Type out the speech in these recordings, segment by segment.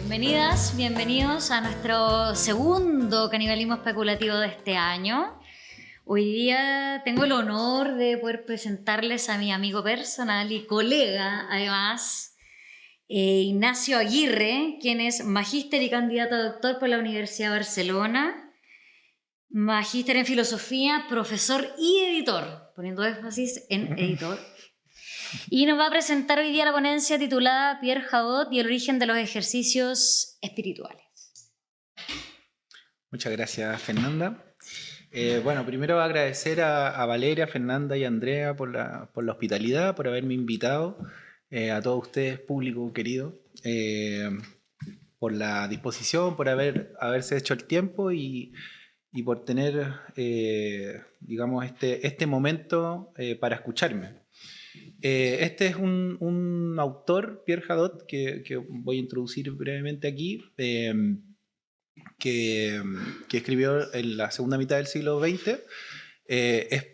Bienvenidas, bienvenidos a nuestro segundo canibalismo especulativo de este año. Hoy día tengo el honor de poder presentarles a mi amigo personal y colega, además, Ignacio Aguirre, quien es magíster y candidato a doctor por la Universidad de Barcelona, magíster en filosofía, profesor y editor, poniendo énfasis en editor. Y nos va a presentar hoy día la ponencia titulada Pierre Hadot y el origen de los ejercicios espirituales. Muchas gracias, Fernanda. Bueno, primero agradecer a Valeria, Fernanda y Andrea por la hospitalidad, por haberme invitado, a todos ustedes, público querido, por la disposición, por haberse hecho el tiempo y por tener, digamos, este momento para escucharme. Este es un autor, Pierre Hadot, que voy a introducir brevemente aquí, que escribió en la segunda mitad del siglo XX. Es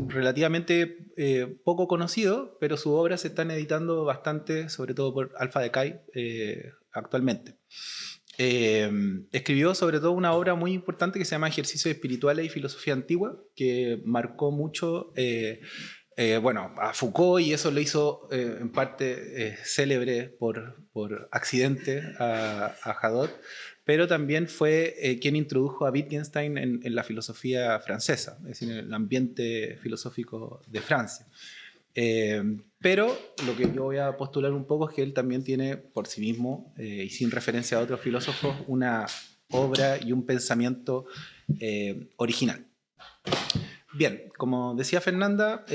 relativamente poco conocido, pero sus obras se están editando bastante, sobre todo por Alpha Decay, actualmente. Escribió sobre todo una obra muy importante que se llama Ejercicios Espirituales y Filosofía Antigua, que marcó mucho a Foucault, y eso lo hizo en parte célebre por accidente a Hadot, pero también fue quien introdujo a Wittgenstein en la filosofía francesa, es decir, en el ambiente filosófico de Francia. Pero lo que yo voy a postular un poco es que él también tiene por sí mismo, y sin referencia a otros filósofos, una obra y un pensamiento original. Bien, como decía Fernanda,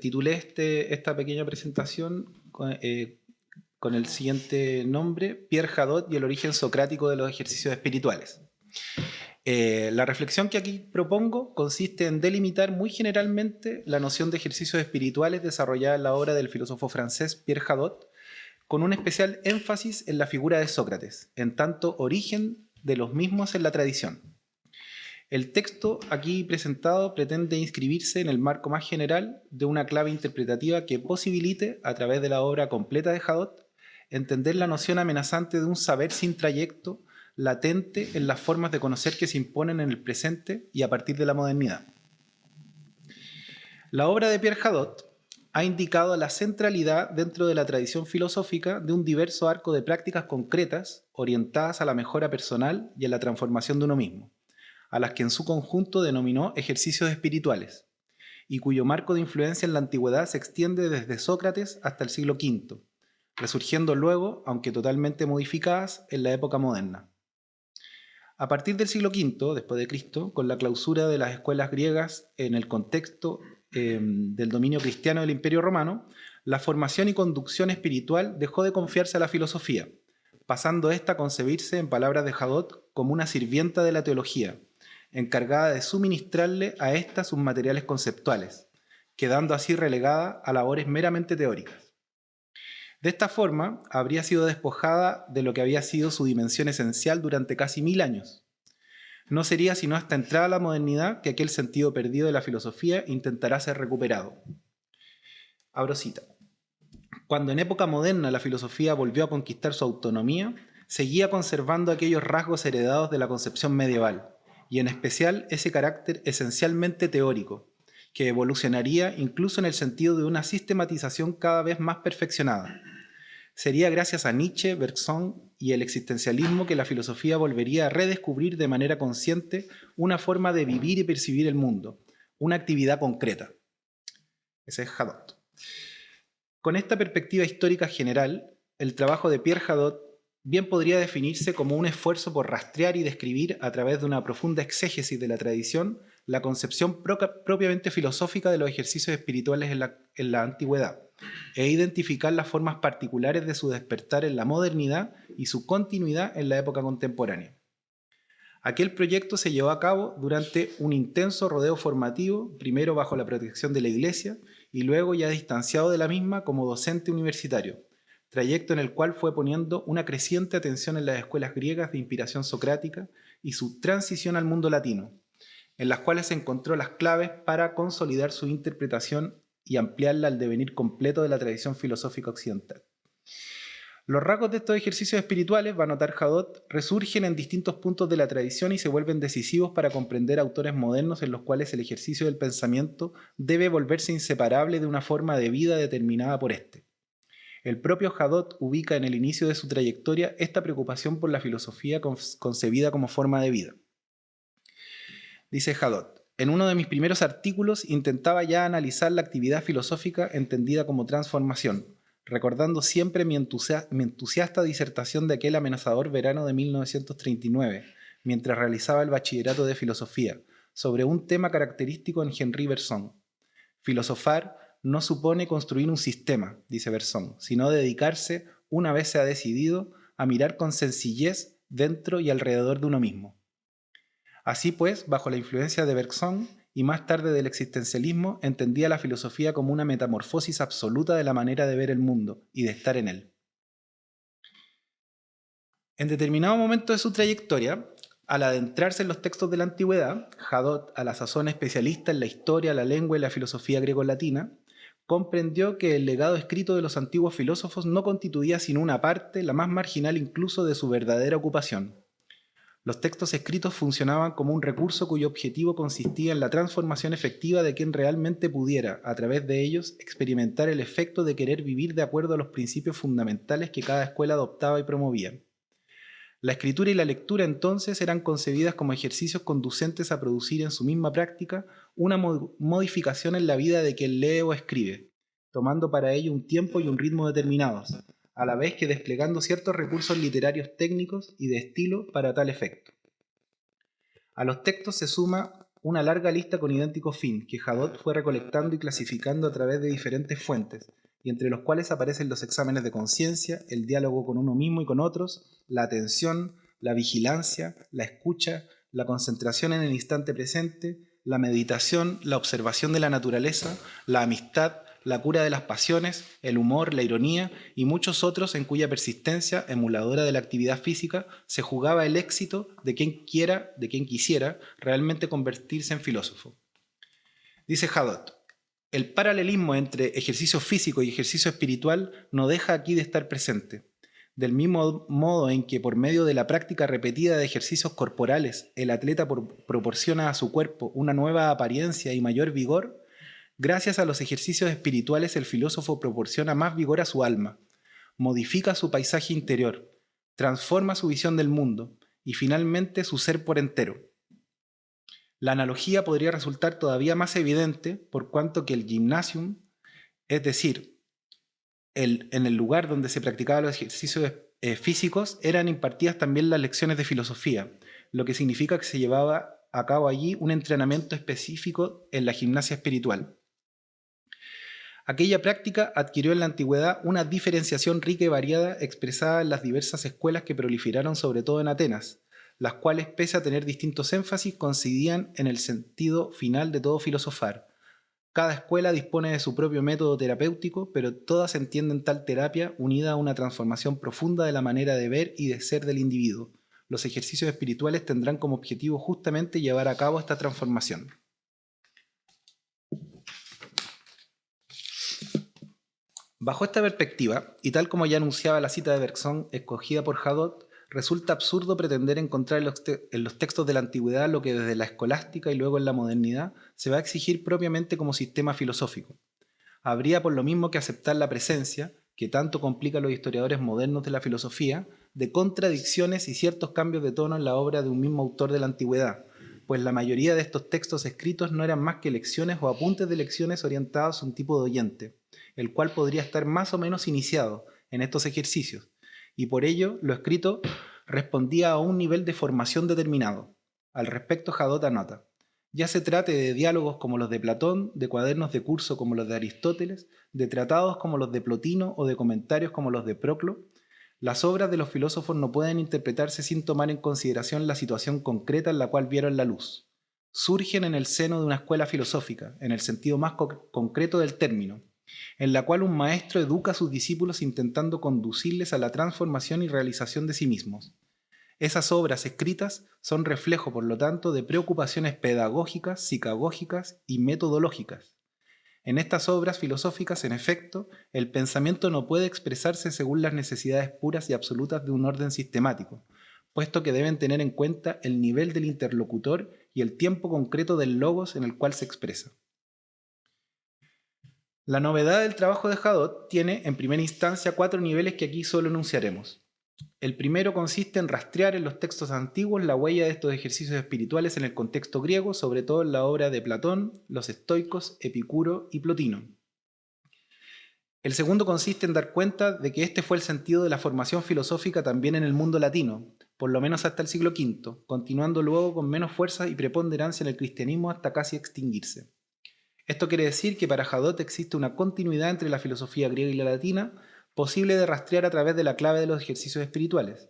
titulé esta pequeña presentación con el siguiente nombre: Pierre Hadot y el origen socrático de los ejercicios espirituales. La reflexión que aquí propongo consiste en delimitar muy generalmente la noción de ejercicios espirituales desarrollada en la obra del filósofo francés Pierre Hadot, con un especial énfasis en la figura de Sócrates, en tanto origen de los mismos en la tradición. El texto aquí presentado pretende inscribirse en el marco más general de una clave interpretativa que posibilite, a través de la obra completa de Hadot, entender la noción amenazante de un saber sin trayecto, latente en las formas de conocer que se imponen en el presente y a partir de la modernidad. La obra de Pierre Hadot ha indicado la centralidad dentro de la tradición filosófica de un diverso arco de prácticas concretas orientadas a la mejora personal y a la transformación de uno mismo, a las que en su conjunto denominó ejercicios espirituales, y cuyo marco de influencia en la antigüedad se extiende desde Sócrates hasta el siglo V, resurgiendo luego, aunque totalmente modificadas, en la época moderna. A partir del siglo V después de Cristo, con la clausura de las escuelas griegas en el contexto del dominio cristiano del Imperio Romano, la formación y conducción espiritual dejó de confiarse a la filosofía, pasando esta a concebirse, en palabras de Hadot, como una sirvienta de la teología, encargada de suministrarle a ésta sus materiales conceptuales, quedando así relegada a labores meramente teóricas. De esta forma, habría sido despojada de lo que había sido su dimensión esencial durante casi 1000 años. No sería sino hasta entrada a la modernidad que aquel sentido perdido de la filosofía intentará ser recuperado. Abro cita. Cuando en época moderna la filosofía volvió a conquistar su autonomía, seguía conservando aquellos rasgos heredados de la concepción medieval, y en especial ese carácter esencialmente teórico, que evolucionaría incluso en el sentido de una sistematización cada vez más perfeccionada. Sería gracias a Nietzsche, Bergson y el existencialismo que la filosofía volvería a redescubrir de manera consciente una forma de vivir y percibir el mundo, una actividad concreta. Ese es Hadot. Con esta perspectiva histórica general, el trabajo de Pierre Hadot bien podría definirse como un esfuerzo por rastrear y describir, a través de una profunda exégesis de la tradición, la concepción propiamente filosófica de los ejercicios espirituales en la antigüedad, e identificar las formas particulares de su despertar en la modernidad y su continuidad en la época contemporánea. Aquel proyecto se llevó a cabo durante un intenso rodeo formativo, primero bajo la protección de la Iglesia y luego ya distanciado de la misma como docente universitario, trayecto en el cual fue poniendo una creciente atención en las escuelas griegas de inspiración socrática y su transición al mundo latino, en las cuales encontró las claves para consolidar su interpretación y ampliarla al devenir completo de la tradición filosófica occidental. Los rasgos de estos ejercicios espirituales, va a notar Hadot, resurgen en distintos puntos de la tradición y se vuelven decisivos para comprender autores modernos en los cuales el ejercicio del pensamiento debe volverse inseparable de una forma de vida determinada por éste. El propio Hadot ubica en el inicio de su trayectoria esta preocupación por la filosofía concebida como forma de vida. Dice Hadot: en uno de mis primeros artículos intentaba ya analizar la actividad filosófica entendida como transformación, recordando siempre mi entusiasta disertación de aquel amenazador verano de 1939, mientras realizaba el bachillerato de filosofía, sobre un tema característico en Henri Bergson. Filosofar no supone construir un sistema, dice Bergson, sino dedicarse, una vez se ha decidido, a mirar con sencillez dentro y alrededor de uno mismo. Así pues, bajo la influencia de Bergson y más tarde del existencialismo, entendía la filosofía como una metamorfosis absoluta de la manera de ver el mundo y de estar en él. En determinado momento de su trayectoria, al adentrarse en los textos de la antigüedad, Hadot, a la sazón especialista en la historia, la lengua y la filosofía greco-latina, comprendió que el legado escrito de los antiguos filósofos no constituía sino una parte, la más marginal incluso, de su verdadera ocupación. Los textos escritos funcionaban como un recurso cuyo objetivo consistía en la transformación efectiva de quien realmente pudiera, a través de ellos, experimentar el efecto de querer vivir de acuerdo a los principios fundamentales que cada escuela adoptaba y promovía. La escritura y la lectura entonces eran concebidas como ejercicios conducentes a producir en su misma práctica una modificación en la vida de quien lee o escribe, tomando para ello un tiempo y un ritmo determinados, a la vez que desplegando ciertos recursos literarios técnicos y de estilo para tal efecto. A los textos se suma una larga lista con idéntico fin, que Hadot fue recolectando y clasificando a través de diferentes fuentes, y entre los cuales aparecen los exámenes de conciencia, el diálogo con uno mismo y con otros, la atención, la vigilancia, la escucha, la concentración en el instante presente, la meditación, la observación de la naturaleza, la amistad, la cura de las pasiones, el humor, la ironía y muchos otros en cuya persistencia, emuladora de la actividad física, se jugaba el éxito de quien quisiera realmente convertirse en filósofo. Dice Hadot: el paralelismo entre ejercicio físico y ejercicio espiritual no deja aquí de estar presente. Del mismo modo en que por medio de la práctica repetida de ejercicios corporales el atleta proporciona a su cuerpo una nueva apariencia y mayor vigor, gracias a los ejercicios espirituales el filósofo proporciona más vigor a su alma, modifica su paisaje interior, transforma su visión del mundo y finalmente su ser por entero. La analogía podría resultar todavía más evidente por cuanto que el gymnasium, es decir, en el lugar donde se practicaban los ejercicios físicos, eran impartidas también las lecciones de filosofía, lo que significa que se llevaba a cabo allí un entrenamiento específico en la gimnasia espiritual. Aquella práctica adquirió en la antigüedad una diferenciación rica y variada expresada en las diversas escuelas que proliferaron sobre todo en Atenas, las cuales, pese a tener distintos énfasis, coincidían en el sentido final de todo filosofar. Cada escuela dispone de su propio método terapéutico, pero todas entienden tal terapia unida a una transformación profunda de la manera de ver y de ser del individuo. Los ejercicios espirituales tendrán como objetivo justamente llevar a cabo esta transformación. Bajo esta perspectiva, y tal como ya anunciaba la cita de Bergson escogida por Hadot, resulta absurdo pretender encontrar en los textos de la antigüedad lo que desde la escolástica y luego en la modernidad se va a exigir propiamente como sistema filosófico. Habría por lo mismo que aceptar la presencia, que tanto complica a los historiadores modernos de la filosofía, de contradicciones y ciertos cambios de tono en la obra de un mismo autor de la antigüedad, pues la mayoría de estos textos escritos no eran más que lecciones o apuntes de lecciones orientados a un tipo de oyente, el cual podría estar más o menos iniciado en estos ejercicios, y por ello lo escrito respondía a un nivel de formación determinado. Al respecto, Hadot anota: ya se trate de diálogos como los de Platón, de cuadernos de curso como los de Aristóteles, de tratados como los de Plotino o de comentarios como los de Proclo, las obras de los filósofos no pueden interpretarse sin tomar en consideración la situación concreta en la cual vieron la luz. Surgen en el seno de una escuela filosófica, en el sentido más concreto del término, en la cual un maestro educa a sus discípulos intentando conducirles a la transformación y realización de sí mismos. Esas obras escritas son reflejo, por lo tanto, de preocupaciones pedagógicas, psicagógicas y metodológicas. En estas obras filosóficas, en efecto, el pensamiento no puede expresarse según las necesidades puras y absolutas de un orden sistemático, puesto que deben tener en cuenta el nivel del interlocutor y el tiempo concreto del logos en el cual se expresa. La novedad del trabajo de Hadot tiene, en primera instancia, 4 niveles que aquí solo enunciaremos. El primero consiste en rastrear en los textos antiguos la huella de estos ejercicios espirituales en el contexto griego, sobre todo en la obra de Platón, los estoicos, Epicuro y Plotino. El segundo consiste en dar cuenta de que este fue el sentido de la formación filosófica también en el mundo latino, por lo menos hasta el siglo V, continuando luego con menos fuerza y preponderancia en el cristianismo hasta casi extinguirse. Esto quiere decir que para Hadot existe una continuidad entre la filosofía griega y la latina, posible de rastrear a través de la clave de los ejercicios espirituales.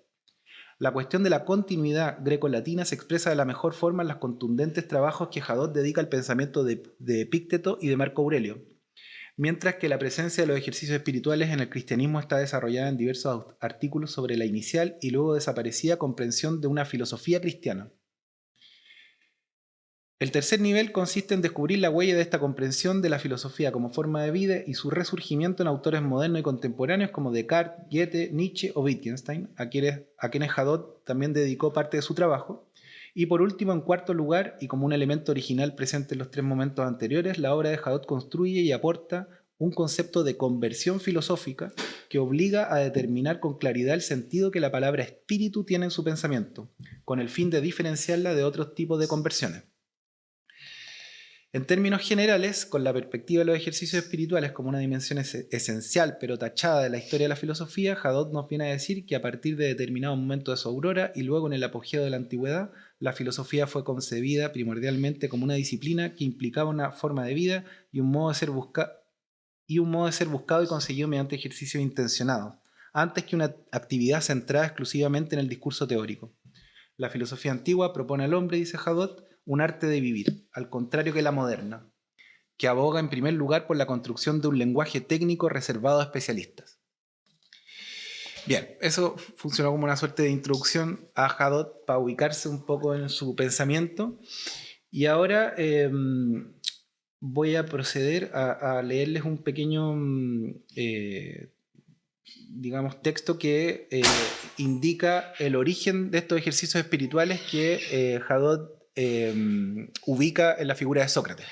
La cuestión de la continuidad greco-latina se expresa de la mejor forma en los contundentes trabajos que Hadot dedica al pensamiento de Epícteto y de Marco Aurelio, mientras que la presencia de los ejercicios espirituales en el cristianismo está desarrollada en diversos artículos sobre la inicial y luego desaparecida comprensión de una filosofía cristiana. El tercer nivel consiste en descubrir la huella de esta comprensión de la filosofía como forma de vida y su resurgimiento en autores modernos y contemporáneos como Descartes, Goethe, Nietzsche o Wittgenstein, a quienes Hadot también dedicó parte de su trabajo. Y por último, en cuarto lugar, y como un elemento original presente en los 3 momentos anteriores, la obra de Hadot construye y aporta un concepto de conversión filosófica que obliga a determinar con claridad el sentido que la palabra espíritu tiene en su pensamiento, con el fin de diferenciarla de otros tipos de conversiones. En términos generales, con la perspectiva de los ejercicios espirituales como una dimensión esencial pero tachada de la historia de la filosofía, Hadot nos viene a decir que a partir de determinado momento de su aurora y luego en el apogeo de la antigüedad, la filosofía fue concebida primordialmente como una disciplina que implicaba una forma de vida y un modo de ser buscado y conseguido mediante ejercicios intencionados, antes que una actividad centrada exclusivamente en el discurso teórico. La filosofía antigua propone al hombre, dice Hadot, un arte de vivir, al contrario que la moderna, que aboga en primer lugar por la construcción de un lenguaje técnico reservado a especialistas. Bien, eso funcionó como una suerte de introducción a Hadot para ubicarse un poco en su pensamiento. Y ahora voy a proceder a leerles un pequeño texto que indica el origen de estos ejercicios espirituales que Hadot ubica en la figura de Sócrates.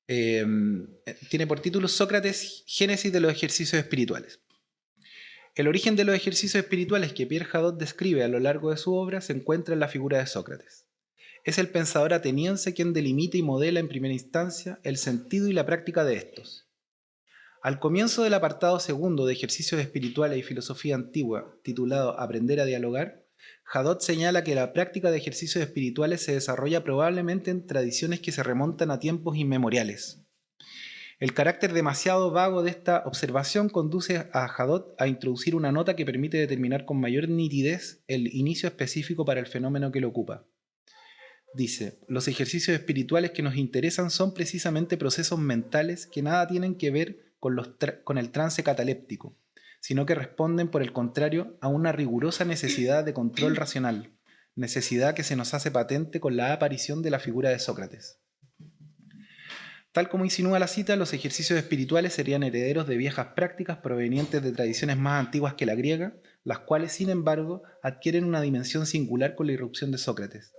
Tiene por título Sócrates, Génesis de los ejercicios espirituales. El origen de los ejercicios espirituales que Pierre Hadot describe a lo largo de su obra se encuentra en la figura de Sócrates. Es el pensador ateniense quien delimita y modela en primera instancia el sentido y la práctica de estos. Al comienzo del apartado segundo de Ejercicios espirituales y filosofía antigua, titulado Aprender a dialogar, Hadot señala que la práctica de ejercicios espirituales se desarrolla probablemente en tradiciones que se remontan a tiempos inmemoriales. El carácter demasiado vago de esta observación conduce a Hadot a introducir una nota que permite determinar con mayor nitidez el inicio específico para el fenómeno que lo ocupa. Dice, los ejercicios espirituales que nos interesan son precisamente procesos mentales que nada tienen que ver con el trance cataléptico, sino que responden, por el contrario, a una rigurosa necesidad de control racional, necesidad que se nos hace patente con la aparición de la figura de Sócrates. Tal como insinúa la cita, los ejercicios espirituales serían herederos de viejas prácticas provenientes de tradiciones más antiguas que la griega, las cuales, sin embargo, adquieren una dimensión singular con la irrupción de Sócrates.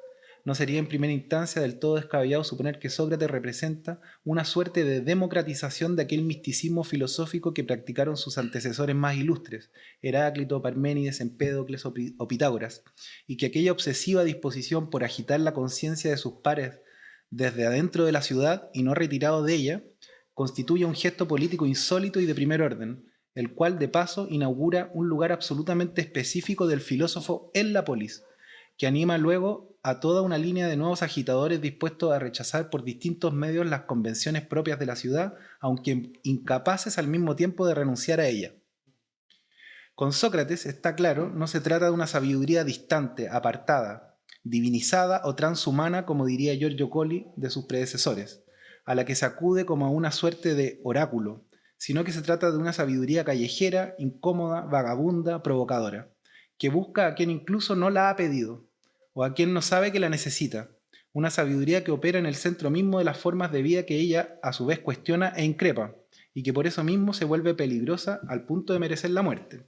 No sería en primera instancia del todo descabellado suponer que Sócrates representa una suerte de democratización de aquel misticismo filosófico que practicaron sus antecesores más ilustres, Heráclito, Parménides, Empédocles o Pitágoras, y que aquella obsesiva disposición por agitar la conciencia de sus pares desde adentro de la ciudad y no retirado de ella, constituye un gesto político insólito y de primer orden, el cual de paso inaugura un lugar absolutamente específico del filósofo en la polis, que anima luego a toda una línea de nuevos agitadores dispuestos a rechazar por distintos medios las convenciones propias de la ciudad, aunque incapaces al mismo tiempo de renunciar a ella. Con Sócrates, está claro, no se trata de una sabiduría distante, apartada, divinizada o transhumana, como diría Giorgio Colli de sus predecesores, a la que se acude como a una suerte de oráculo, sino que se trata de una sabiduría callejera, incómoda, vagabunda, provocadora, que busca a quien incluso no la ha pedido, o a quien no sabe que la necesita, una sabiduría que opera en el centro mismo de las formas de vida que ella a su vez cuestiona e increpa, y que por eso mismo se vuelve peligrosa al punto de merecer la muerte.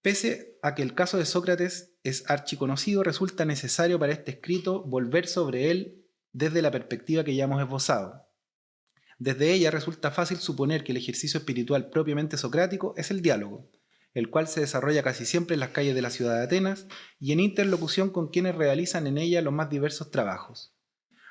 Pese a que el caso de Sócrates es archiconocido, resulta necesario para este escrito volver sobre él desde la perspectiva que ya hemos esbozado. Desde ella resulta fácil suponer que el ejercicio espiritual propiamente socrático es el diálogo, el cual se desarrolla casi siempre en las calles de la ciudad de Atenas y en interlocución con quienes realizan en ella los más diversos trabajos.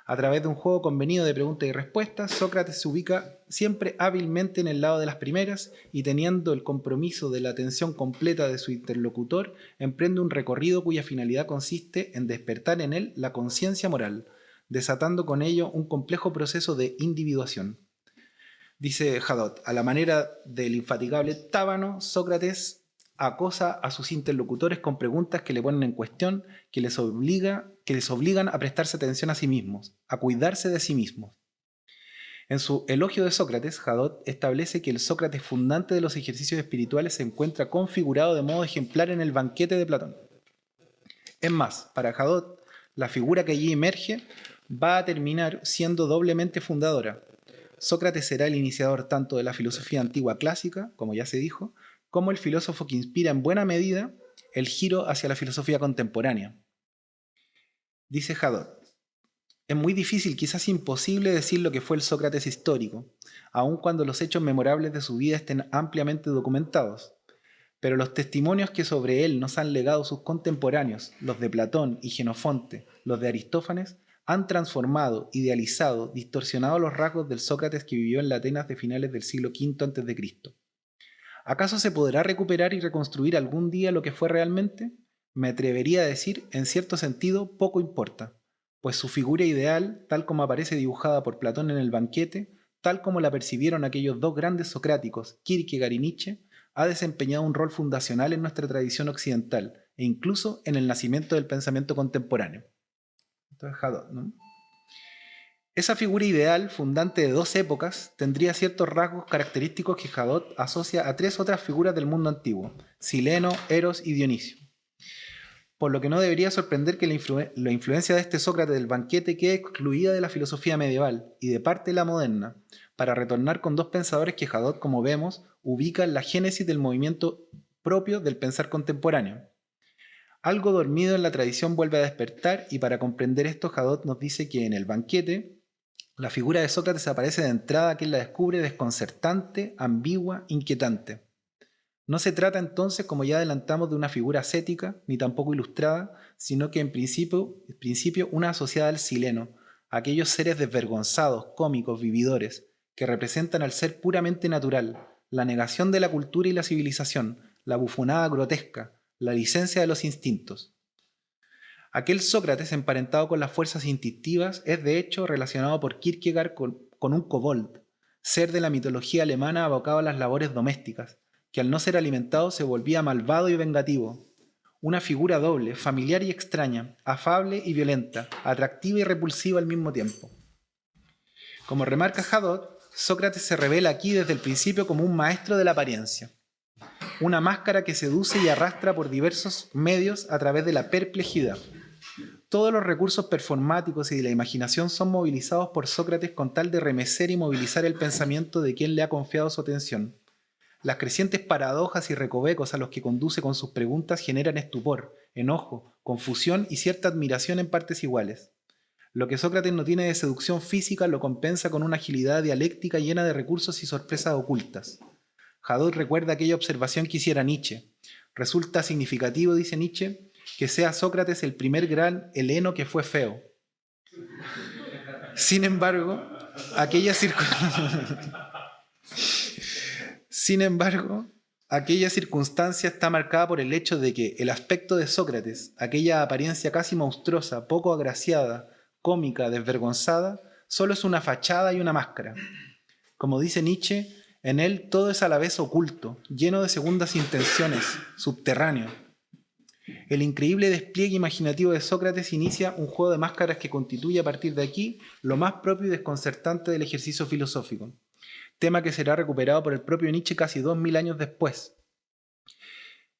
A través de un juego convenido de preguntas y respuestas, Sócrates se ubica siempre hábilmente en el lado de las primeras y, teniendo el compromiso de la atención completa de su interlocutor, emprende un recorrido cuya finalidad consiste en despertar en él la conciencia moral, desatando con ello un complejo proceso de individuación. Dice Hadot, a la manera del infatigable Tábano, Sócrates acosa a sus interlocutores con preguntas que le ponen en cuestión, que les obligan a prestarse atención a sí mismos, a cuidarse de sí mismos. En su elogio de Sócrates, Hadot establece que el Sócrates fundante de los ejercicios espirituales se encuentra configurado de modo ejemplar en el banquete de Platón. Es más, para Hadot, la figura que allí emerge va a terminar siendo doblemente fundadora. Sócrates será el iniciador tanto de la filosofía antigua clásica, como ya se dijo, como el filósofo que inspira en buena medida el giro hacia la filosofía contemporánea. Dice Hadot, es muy difícil, quizás imposible, decir lo que fue el Sócrates histórico, aun cuando los hechos memorables de su vida estén ampliamente documentados. Pero los testimonios que sobre él nos han legado sus contemporáneos, los de Platón y Jenofonte, los de Aristófanes, han transformado, idealizado, distorsionado los rasgos del Sócrates que vivió en la Atenas de finales del siglo V a.C. ¿Acaso se podrá recuperar y reconstruir algún día lo que fue realmente? Me atrevería a decir, en cierto sentido, poco importa, pues su figura ideal, tal como aparece dibujada por Platón en el banquete, tal como la percibieron aquellos dos grandes socráticos, Kierkegaard y Nietzsche, ha desempeñado un rol fundacional en nuestra tradición occidental e incluso en el nacimiento del pensamiento contemporáneo. Entonces, Hadot, ¿no? Esa figura ideal, fundante de dos épocas, tendría ciertos rasgos característicos que Hadot asocia a tres otras figuras del mundo antiguo: Sileno, Eros y Dionisio. Por lo que no debería sorprender que la influencia de este Sócrates del banquete quede excluida de la filosofía medieval y de parte de la moderna, para retornar con dos pensadores que Hadot, como vemos, ubica en la génesis del movimiento propio del pensar contemporáneo. Algo dormido en la tradición vuelve a despertar, y para comprender esto, Hadot nos dice que en el banquete la figura de Sócrates aparece de entrada, quien la descubre desconcertante, ambigua, inquietante. No se trata entonces, como ya adelantamos, de una figura ascética, ni tampoco ilustrada, sino que en principio una asociada al sileno, aquellos seres desvergonzados, cómicos, vividores, que representan al ser puramente natural, la negación de la cultura y la civilización, la bufonada grotesca, la licencia de los instintos. Aquel Sócrates emparentado con las fuerzas instintivas es de hecho relacionado por Kierkegaard con un kobold, ser de la mitología alemana abocado a las labores domésticas, que al no ser alimentado se volvía malvado y vengativo. Una figura doble, familiar y extraña, afable y violenta, atractiva y repulsiva al mismo tiempo. Como remarca Hadot, Sócrates se revela aquí desde el principio como un maestro de la apariencia, una máscara que seduce y arrastra por diversos medios a través de la perplejidad. Todos los recursos performáticos y de la imaginación son movilizados por Sócrates con tal de remecer y movilizar el pensamiento de quien le ha confiado su atención. Las crecientes paradojas y recovecos a los que conduce con sus preguntas generan estupor, enojo, confusión y cierta admiración en partes iguales. Lo que Sócrates no tiene de seducción física lo compensa con una agilidad dialéctica llena de recursos y sorpresas ocultas. Hadot recuerda aquella observación que hiciera Nietzsche. Resulta significativo, dice Nietzsche, que sea Sócrates el primer gran heleno que fue feo. Sin embargo, aquella circunstancia está marcada por el hecho de que el aspecto de Sócrates, aquella apariencia casi monstruosa, poco agraciada, cómica, desvergonzada, solo es una fachada y una máscara. Como dice Nietzsche, en él todo es a la vez oculto, lleno de segundas intenciones, subterráneo. El increíble despliegue imaginativo de Sócrates inicia un juego de máscaras que constituye a partir de aquí lo más propio y desconcertante del ejercicio filosófico, tema que será recuperado por el propio Nietzsche casi 2000 años después.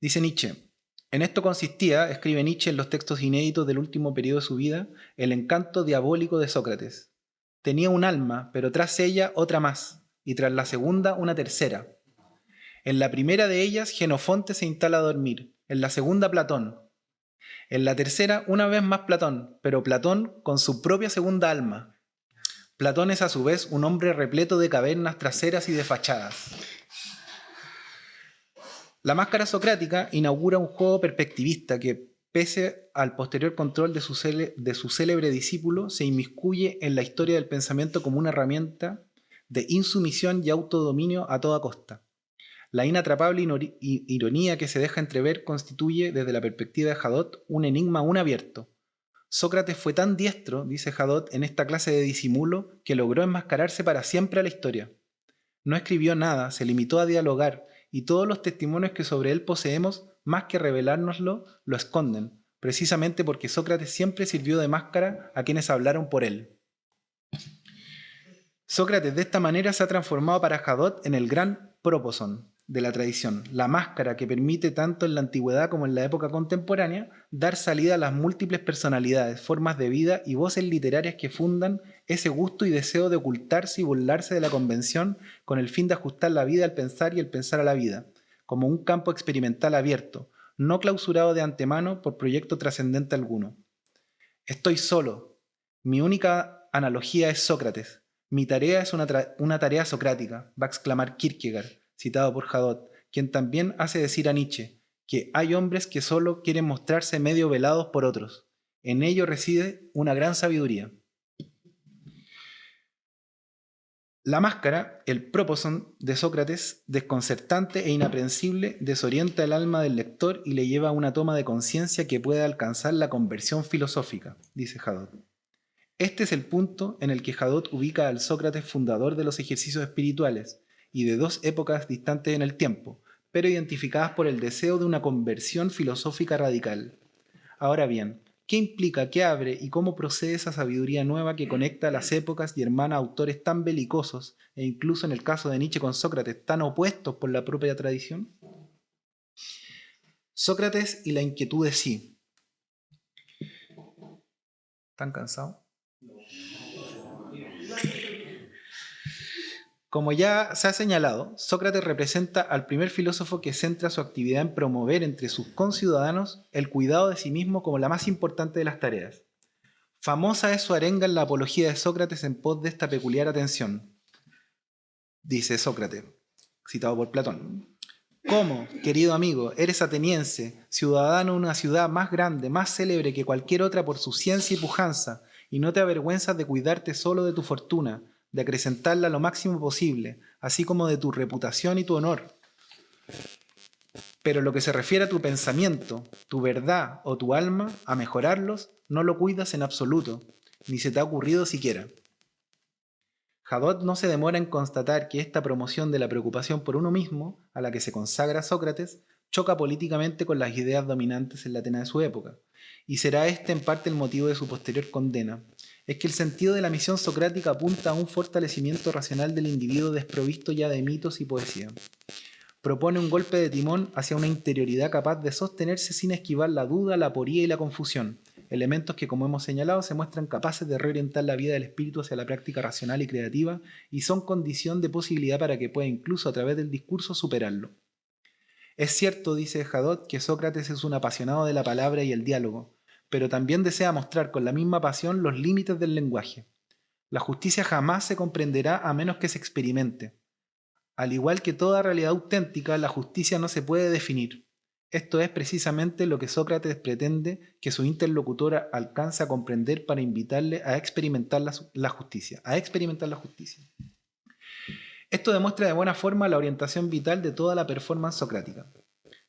Dice Nietzsche, En esto consistía, escribe Nietzsche en los textos inéditos del último periodo de su vida, el encanto diabólico de Sócrates. Tenía un alma, pero tras ella otra más, y tras la segunda una tercera. En la primera de ellas, Jenofonte se instala a dormir, en la segunda Platón. En la tercera, una vez más Platón, pero Platón con su propia segunda alma. Platón es a su vez un hombre repleto de cavernas traseras y de fachadas. La máscara socrática inaugura un juego perspectivista que, pese al posterior control de su célebre discípulo, se inmiscuye en la historia del pensamiento como una herramienta de insumisión y autodominio a toda costa. La inatrapable ironía que se deja entrever constituye, desde la perspectiva de Hadot, un enigma aún abierto. Sócrates fue tan diestro, dice Hadot, en esta clase de disimulo, que logró enmascararse para siempre a la historia. No escribió nada, se limitó a dialogar, y todos los testimonios que sobre él poseemos, más que revelárnoslo, lo esconden, precisamente porque Sócrates siempre sirvió de máscara a quienes hablaron por él. Sócrates de esta manera se ha transformado para Hadot en el gran próposon de la tradición, la máscara que permite tanto en la antigüedad como en la época contemporánea dar salida a las múltiples personalidades, formas de vida y voces literarias que fundan ese gusto y deseo de ocultarse y burlarse de la convención con el fin de ajustar la vida al pensar y el pensar a la vida, como un campo experimental abierto, no clausurado de antemano por proyecto trascendente alguno. Estoy solo. Mi única analogía es Sócrates. Mi tarea es una tarea socrática, va a exclamar Kierkegaard, citado por Hadot, quien también hace decir a Nietzsche que hay hombres que solo quieren mostrarse medio velados por otros. En ello reside una gran sabiduría. La máscara, el próposon de Sócrates, desconcertante e inaprensible, desorienta el alma del lector y le lleva a una toma de conciencia que puede alcanzar la conversión filosófica, dice Hadot. Este es el punto en el que Hadot ubica al Sócrates fundador de los ejercicios espirituales y de dos épocas distantes en el tiempo, pero identificadas por el deseo de una conversión filosófica radical. Ahora bien, ¿qué implica, qué abre y cómo procede esa sabiduría nueva que conecta las épocas y hermana autores tan belicosos e incluso en el caso de Nietzsche con Sócrates tan opuestos por la propia tradición? Sócrates y la inquietud de sí. ¿Están cansados? Como ya se ha señalado, Sócrates representa al primer filósofo que centra su actividad en promover entre sus conciudadanos el cuidado de sí mismo como la más importante de las tareas. Famosa es su arenga en la apología de Sócrates en pos de esta peculiar atención. Dice Sócrates, citado por Platón: ¿cómo, querido amigo, eres ateniense, ciudadano de una ciudad más grande, más célebre que cualquier otra por su ciencia y pujanza, y no te avergüenzas de cuidarte solo de tu fortuna, de acrecentarla lo máximo posible, así como de tu reputación y tu honor? Pero lo que se refiere a tu pensamiento, tu verdad o tu alma, a mejorarlos, no lo cuidas en absoluto, ni se te ha ocurrido siquiera. Hadot no se demora en constatar que esta promoción de la preocupación por uno mismo, a la que se consagra Sócrates, choca políticamente con las ideas dominantes en la Atenas de su época, y será este en parte el motivo de su posterior condena. Es que el sentido de la misión socrática apunta a un fortalecimiento racional del individuo desprovisto ya de mitos y poesía. Propone un golpe de timón hacia una interioridad capaz de sostenerse sin esquivar la duda, la aporía y la confusión, elementos que, como hemos señalado, se muestran capaces de reorientar la vida del espíritu hacia la práctica racional y creativa y son condición de posibilidad para que pueda incluso a través del discurso superarlo. Es cierto, dice Hadot, que Sócrates es un apasionado de la palabra y el diálogo, pero también desea mostrar con la misma pasión los límites del lenguaje. La justicia jamás se comprenderá a menos que se experimente. Al igual que toda realidad auténtica, la justicia no se puede definir. Esto es precisamente lo que Sócrates pretende que su interlocutora alcance a comprender para invitarle a experimentar la justicia. Esto demuestra de buena forma la orientación vital de toda la performance socrática.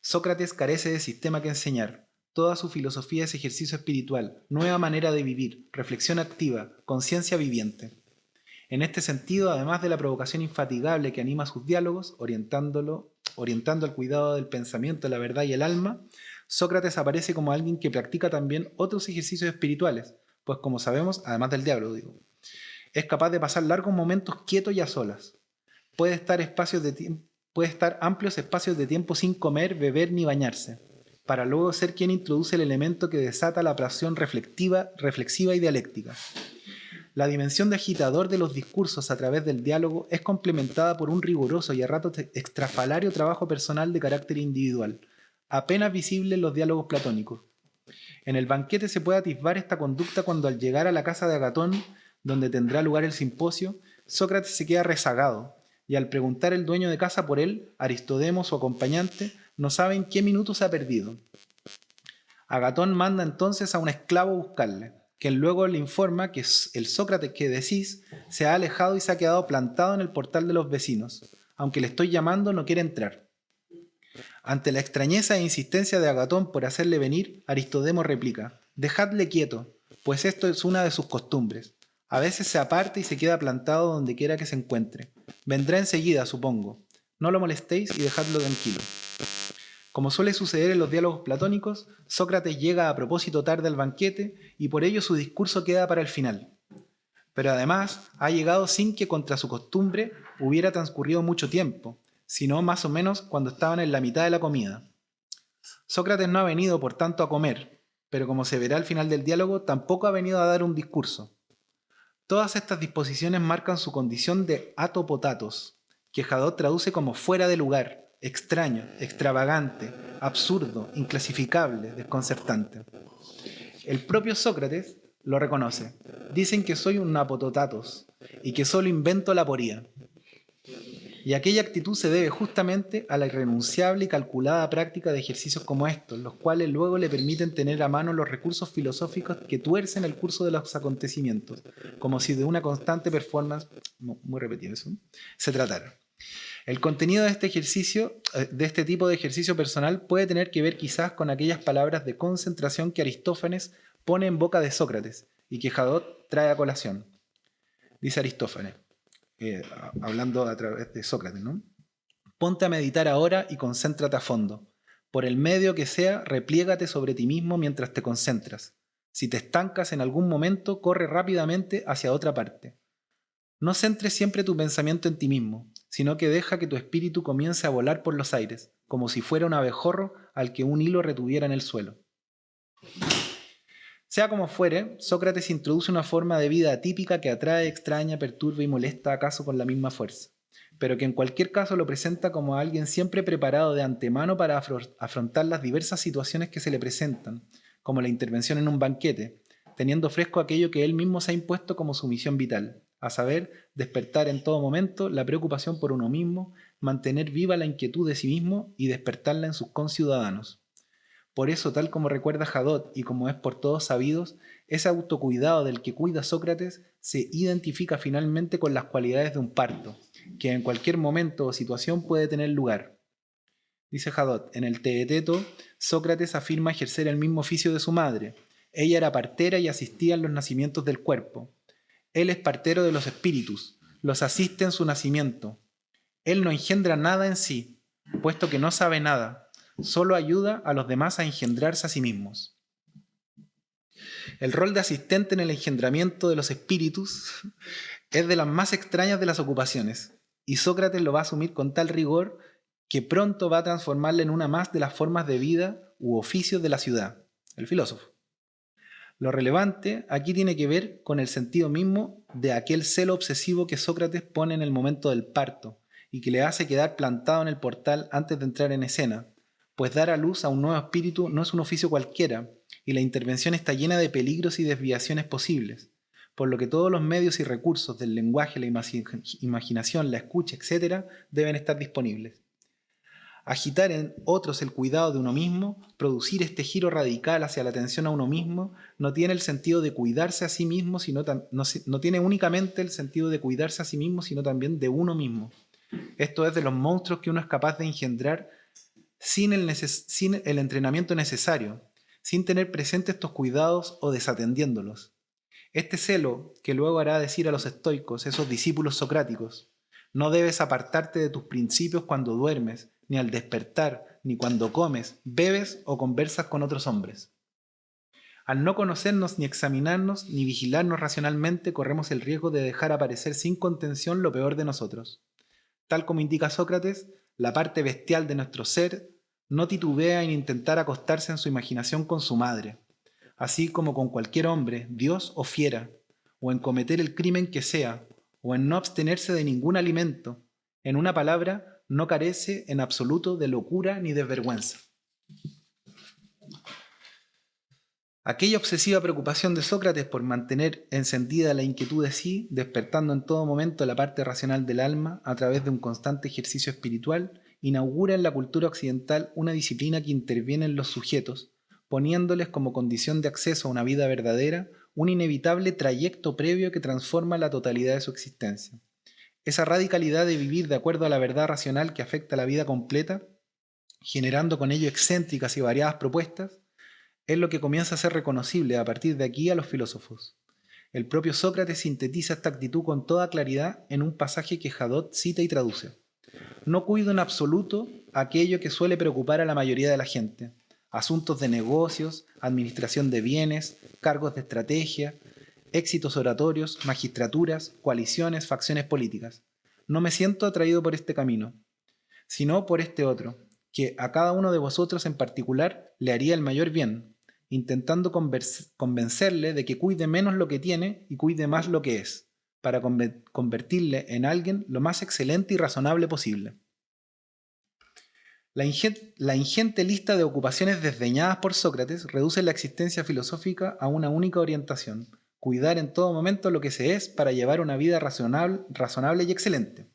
Sócrates carece de sistema que enseñar. Toda su filosofía es ejercicio espiritual, nueva manera de vivir, reflexión activa, conciencia viviente. En este sentido, además de la provocación infatigable que anima sus diálogos, orientando al cuidado del pensamiento, la verdad y el alma, Sócrates aparece como alguien que practica también otros ejercicios espirituales, pues como sabemos, además del diálogo, es capaz de pasar largos momentos quieto y a solas. Puede estar amplios espacios de tiempo sin comer, beber ni bañarse. para luego ser quien introduce el elemento que desata la pasión reflexiva y dialéctica. La dimensión de agitador de los discursos a través del diálogo es complementada por un riguroso y a ratos extrafalario trabajo personal de carácter individual, apenas visible en los diálogos platónicos. En el banquete se puede atisbar esta conducta cuando al llegar a la casa de Agatón, donde tendrá lugar el simposio, Sócrates se queda rezagado, y al preguntar el dueño de casa por él, Aristodemo, su acompañante, no sabe en qué minuto se ha perdido. Agatón manda entonces a un esclavo a buscarle, quien luego le informa que el Sócrates que decís se ha alejado y se ha quedado plantado en el portal de los vecinos. Aunque le estoy llamando, no quiere entrar. Ante la extrañeza e insistencia de Agatón por hacerle venir, Aristodemo replica: «Dejadle quieto, pues esto es una de sus costumbres. A veces se aparta y se queda plantado donde quiera que se encuentre. Vendrá enseguida, supongo. No lo molestéis y dejadlo tranquilo». Como suele suceder en los diálogos platónicos, Sócrates llega a propósito tarde al banquete y por ello su discurso queda para el final. Pero además ha llegado sin que contra su costumbre hubiera transcurrido mucho tiempo, sino más o menos cuando estaban en la mitad de la comida. Sócrates no ha venido por tanto a comer, pero como se verá al final del diálogo, tampoco ha venido a dar un discurso. Todas estas disposiciones marcan su condición de atopotatos, que Hadot traduce como fuera de lugar, extraño, extravagante, absurdo, inclasificable, desconcertante. El propio Sócrates lo reconoce. Dicen que soy un apototatos y que solo invento la aporía. Y aquella actitud se debe justamente a la irrenunciable y calculada práctica de ejercicios como estos, los cuales luego le permiten tener a mano los recursos filosóficos que tuercen el curso de los acontecimientos, como si de una constante performance, muy repetido eso, se tratara. El contenido de este tipo de ejercicio personal puede tener que ver quizás con aquellas palabras de concentración que Aristófanes pone en boca de Sócrates y que Hadot trae a colación. Dice Aristófanes, hablando a través de Sócrates, ¿no? «Ponte a meditar ahora y concéntrate a fondo. Por el medio que sea, repliégate sobre ti mismo mientras te concentras. Si te estancas en algún momento, corre rápidamente hacia otra parte. No centres siempre tu pensamiento en ti mismo, sino que deja que tu espíritu comience a volar por los aires, como si fuera un abejorro al que un hilo retuviera en el suelo». Sea como fuere, Sócrates introduce una forma de vida atípica que atrae, extraña, perturba y molesta acaso con la misma fuerza, pero que en cualquier caso lo presenta como a alguien siempre preparado de antemano para afrontar las diversas situaciones que se le presentan, como la intervención en un banquete, teniendo fresco aquello que él mismo se ha impuesto como su misión vital, a saber, despertar en todo momento la preocupación por uno mismo, mantener viva la inquietud de sí mismo y despertarla en sus conciudadanos. Por eso, tal como recuerda Hadot y como es por todos sabidos, ese autocuidado del que cuida Sócrates se identifica finalmente con las cualidades de un parto, que en cualquier momento o situación puede tener lugar. Dice Hadot, en el Teeteto, Sócrates afirma ejercer el mismo oficio de su madre. Ella era partera y asistía en los nacimientos del cuerpo. Él es partero de los espíritus, los asiste en su nacimiento. Él no engendra nada en sí, puesto que no sabe nada. Solo ayuda a los demás a engendrarse a sí mismos. El rol de asistente en el engendramiento de los espíritus es de las más extrañas de las ocupaciones, y Sócrates lo va a asumir con tal rigor que pronto va a transformarla en una más de las formas de vida u oficios de la ciudad, el filósofo. Lo relevante aquí tiene que ver con el sentido mismo de aquel celo obsesivo que Sócrates pone en el momento del parto y que le hace quedar plantado en el portal antes de entrar en escena, pues dar a luz a un nuevo espíritu no es un oficio cualquiera, y la intervención está llena de peligros y desviaciones posibles, por lo que todos los medios y recursos del lenguaje, la imaginación, la escucha, etc., deben estar disponibles. Agitar en otros el cuidado de uno mismo, producir este giro radical hacia la atención a uno mismo, no tiene el sentido de cuidarse a sí mismo, no tiene únicamente el sentido de cuidarse a sí mismo, sino también de uno mismo. Esto es de los monstruos que uno es capaz de engendrar sin el entrenamiento necesario, sin tener presentes estos cuidados o desatendiéndolos. Este celo que luego hará decir a los estoicos, esos discípulos socráticos: no debes apartarte de tus principios cuando duermes, ni al despertar, ni cuando comes, bebes o conversas con otros hombres. Al no conocernos ni examinarnos ni vigilarnos racionalmente, corremos el riesgo de dejar aparecer sin contención lo peor de nosotros. Tal como indica Sócrates, la parte bestial de nuestro ser No titubea en intentar acostarse en su imaginación con su madre, así como con cualquier hombre, dios o fiera, o en cometer el crimen que sea, o en no abstenerse de ningún alimento. En una palabra, no carece en absoluto de locura ni de vergüenza. Aquella obsesiva preocupación de Sócrates por mantener encendida la inquietud de sí, despertando en todo momento la parte racional del alma a través de un constante ejercicio espiritual, inaugura en la cultura occidental una disciplina que interviene en los sujetos, poniéndoles como condición de acceso a una vida verdadera un inevitable trayecto previo que transforma la totalidad de su existencia. Esa radicalidad de vivir de acuerdo a la verdad racional que afecta a la vida completa, generando con ello excéntricas y variadas propuestas, es lo que comienza a ser reconocible a partir de aquí a los filósofos. El propio Sócrates sintetiza esta actitud con toda claridad en un pasaje que Hadot cita y traduce. No cuido en absoluto aquello que suele preocupar a la mayoría de la gente: asuntos de negocios, administración de bienes, cargos de estrategia, éxitos oratorios, magistraturas, coaliciones, facciones políticas. No me siento atraído por este camino, sino por este otro, que a cada uno de vosotros en particular le haría el mayor bien, intentando convencerle de que cuide menos lo que tiene y cuide más lo que es, para convertirle en alguien lo más excelente y razonable posible. La ingente lista de ocupaciones desdeñadas por Sócrates reduce la existencia filosófica a una única orientación: cuidar en todo momento lo que se es para llevar una vida razonable y excelente.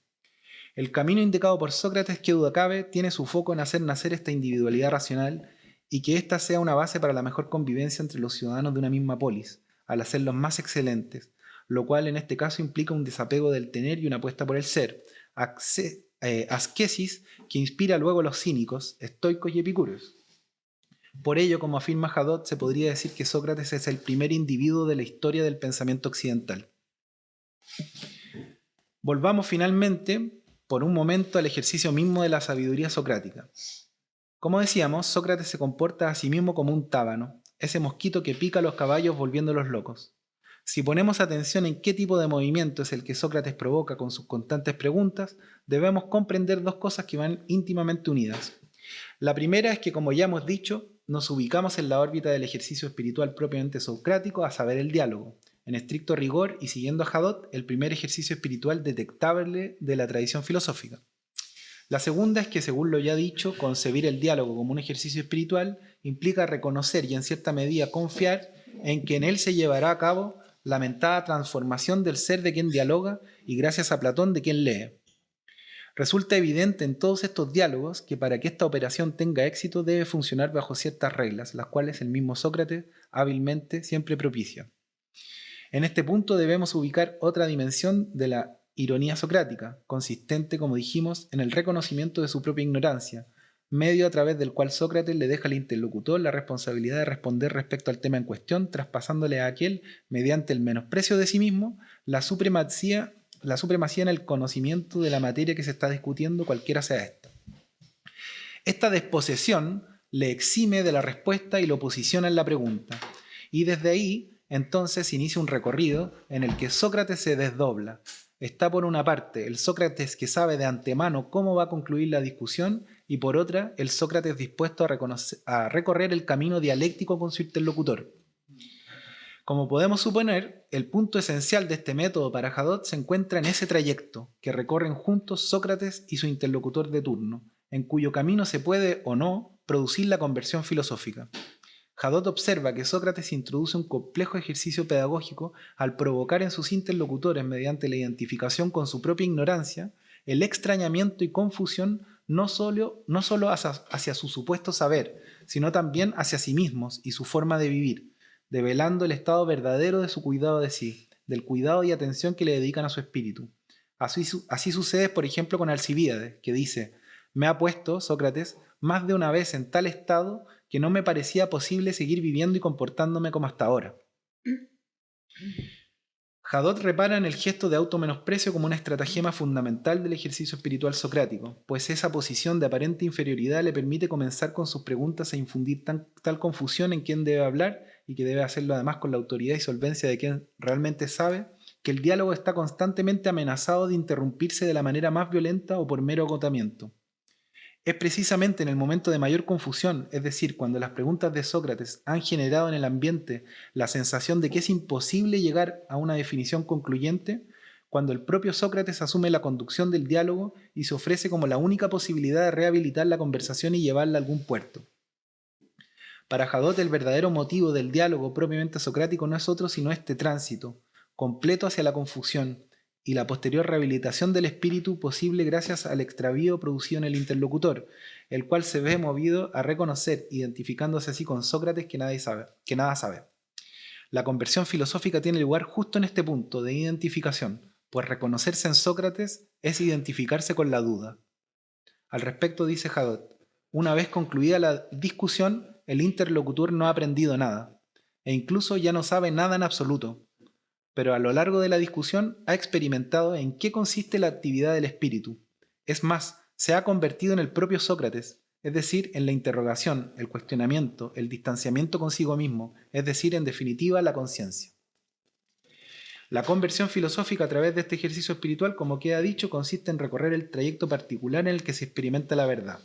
El camino indicado por Sócrates, que duda cabe, tiene su foco en hacer nacer esta individualidad racional y que ésta sea una base para la mejor convivencia entre los ciudadanos de una misma polis, al hacerlos más excelentes, lo cual en este caso implica un desapego del tener y una apuesta por el ser, asquesis que inspira luego a los cínicos, estoicos y epicúreos. Por ello, como afirma Hadot, se podría decir que Sócrates es el primer individuo de la historia del pensamiento occidental. Volvamos finalmente por un momento al ejercicio mismo de la sabiduría socrática. Como decíamos, Sócrates se comporta a sí mismo como un tábano, ese mosquito que pica a los caballos volviéndolos locos. Si ponemos atención en qué tipo de movimiento es el que Sócrates provoca con sus constantes preguntas, debemos comprender dos cosas que van íntimamente unidas. La primera es que, como ya hemos dicho, nos ubicamos en la órbita del ejercicio espiritual propiamente socrático, a saber, el diálogo. En estricto rigor y siguiendo a Hadot, el primer ejercicio espiritual detectable de la tradición filosófica. La segunda es que, según lo ya dicho, concebir el diálogo como un ejercicio espiritual implica reconocer y en cierta medida confiar en que en él se llevará a cabo la mentada transformación del ser de quien dialoga y, gracias a Platón, de quien lee. Resulta evidente en todos estos diálogos que para que esta operación tenga éxito debe funcionar bajo ciertas reglas, las cuales el mismo Sócrates hábilmente siempre propicia. En este punto debemos ubicar otra dimensión de la ironía socrática, consistente, como dijimos, en el reconocimiento de su propia ignorancia, medio a través del cual Sócrates le deja al interlocutor la responsabilidad de responder respecto al tema en cuestión, traspasándole a aquel, mediante el menosprecio de sí mismo, la supremacía en el conocimiento de la materia que se está discutiendo, cualquiera sea esta. Esta desposesión le exime de la respuesta y lo posiciona en la pregunta, y desde ahí entonces inicia un recorrido en el que Sócrates se desdobla. Está por una parte el Sócrates que sabe de antemano cómo va a concluir la discusión y por otra el Sócrates dispuesto a recorrer el camino dialéctico con su interlocutor. Como podemos suponer, el punto esencial de este método para Hadot se encuentra en ese trayecto que recorren juntos Sócrates y su interlocutor de turno, en cuyo camino se puede o no producir la conversión filosófica. Hadot observa que Sócrates introduce un complejo ejercicio pedagógico al provocar en sus interlocutores, mediante la identificación con su propia ignorancia, el extrañamiento y confusión no solo hacia su supuesto saber, sino también hacia sí mismos y su forma de vivir, develando el estado verdadero de su cuidado de sí, del cuidado y atención que le dedican a su espíritu. Así sucede, por ejemplo, con Alcibíades, que dice: «Me ha puesto, Sócrates, más de una vez en tal estado que no me parecía posible seguir viviendo y comportándome como hasta ahora». Hadot repara en el gesto de automenosprecio como una estratagema fundamental del ejercicio espiritual socrático, pues esa posición de aparente inferioridad le permite comenzar con sus preguntas a infundir tal confusión en quien debe hablar, y que debe hacerlo además con la autoridad y solvencia de quien realmente sabe, que el diálogo está constantemente amenazado de interrumpirse de la manera más violenta o por mero agotamiento. Es precisamente en el momento de mayor confusión, es decir, cuando las preguntas de Sócrates han generado en el ambiente la sensación de que es imposible llegar a una definición concluyente, cuando el propio Sócrates asume la conducción del diálogo y se ofrece como la única posibilidad de rehabilitar la conversación y llevarla a algún puerto. Para Hadot, el verdadero motivo del diálogo propiamente socrático no es otro sino este tránsito, completo hacia la confusión, y la posterior rehabilitación del espíritu posible gracias al extravío producido en el interlocutor, el cual se ve movido a reconocer, identificándose así con Sócrates que nada sabe. La conversión filosófica tiene lugar justo en este punto de identificación, pues reconocerse en Sócrates es identificarse con la duda. Al respecto dice Hadot, una vez concluida la discusión, el interlocutor no ha aprendido nada, e incluso ya no sabe nada en absoluto, pero a lo largo de la discusión ha experimentado en qué consiste la actividad del espíritu. Es más, se ha convertido en el propio Sócrates, es decir, en la interrogación, el cuestionamiento, el distanciamiento consigo mismo, es decir, en definitiva, la conciencia. La conversión filosófica a través de este ejercicio espiritual, como queda dicho, consiste en recorrer el trayecto particular en el que se experimenta la verdad.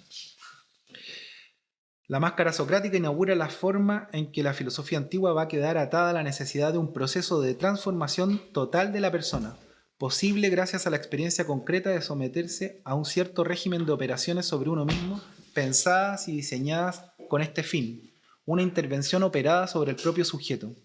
La máscara socrática inaugura la forma en que la filosofía antigua va a quedar atada a la necesidad de un proceso de transformación total de la persona, posible gracias a la experiencia concreta de someterse a un cierto régimen de operaciones sobre uno mismo, pensadas y diseñadas con este fin, una intervención operada sobre el propio sujeto.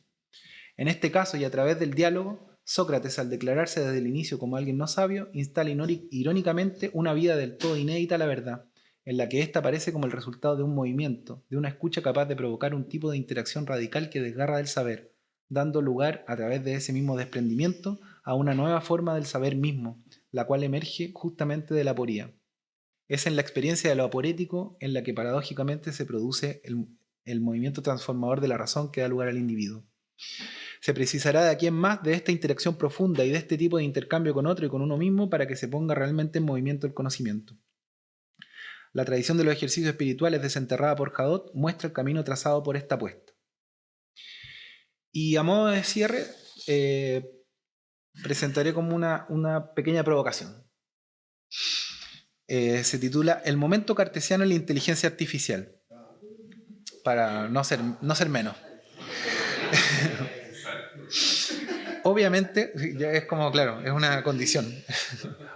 En este caso y a través del diálogo, Sócrates, al declararse desde el inicio como alguien no sabio, instala irónicamente una vida del todo inédita a la verdad, en la que ésta aparece como el resultado de un movimiento, de una escucha capaz de provocar un tipo de interacción radical que desgarra del saber, dando lugar, a través de ese mismo desprendimiento, a una nueva forma del saber mismo, la cual emerge justamente de la aporía. Es en la experiencia de lo aporético en la que paradójicamente se produce el movimiento transformador de la razón que da lugar al individuo. Se precisará de aquí en más de esta interacción profunda y de este tipo de intercambio con otro y con uno mismo para que se ponga realmente en movimiento el conocimiento. La tradición de los ejercicios espirituales desenterrada por Hadot muestra el camino trazado por esta apuesta. Y a modo de cierre, presentaré como una pequeña provocación. Se titula El momento cartesiano en la inteligencia artificial, para no ser menos. Obviamente, ya es como, claro, es una condición.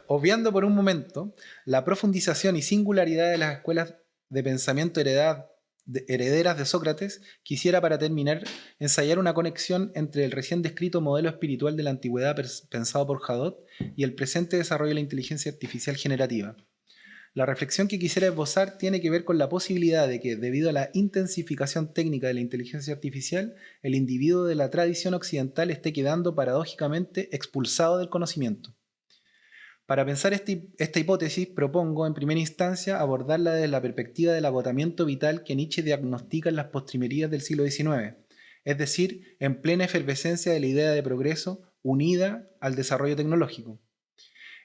Obviando por un momento la profundización y singularidad de las escuelas de pensamiento herederas de Sócrates, quisiera para terminar ensayar una conexión entre el recién descrito modelo espiritual de la antigüedad pensado por Hadot y el presente desarrollo de la inteligencia artificial generativa. La reflexión que quisiera esbozar tiene que ver con la posibilidad de que, debido a la intensificación técnica de la inteligencia artificial, el individuo de la tradición occidental esté quedando paradójicamente expulsado del conocimiento. Para pensar esta hipótesis, propongo en primera instancia abordarla desde la perspectiva del agotamiento vital que Nietzsche diagnostica en las postrimerías del siglo XIX, es decir, en plena efervescencia de la idea de progreso unida al desarrollo tecnológico.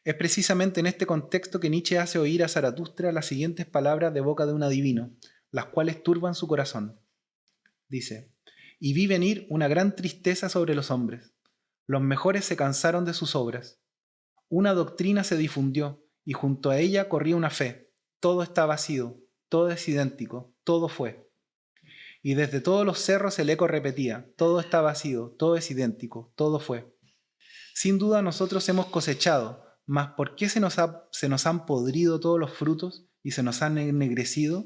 Es precisamente en este contexto que Nietzsche hace oír a Zaratustra las siguientes palabras de boca de un adivino, las cuales turban su corazón. Dice, y vi venir una gran tristeza sobre los hombres. Los mejores se cansaron de sus obras. Una doctrina se difundió, y junto a ella corría una fe. Todo está vacío, todo es idéntico, todo fue. Y desde todos los cerros el eco repetía, todo está vacío, todo es idéntico, todo fue. Sin duda nosotros hemos cosechado, mas ¿por qué se nos han podrido todos los frutos y se nos han ennegrecido?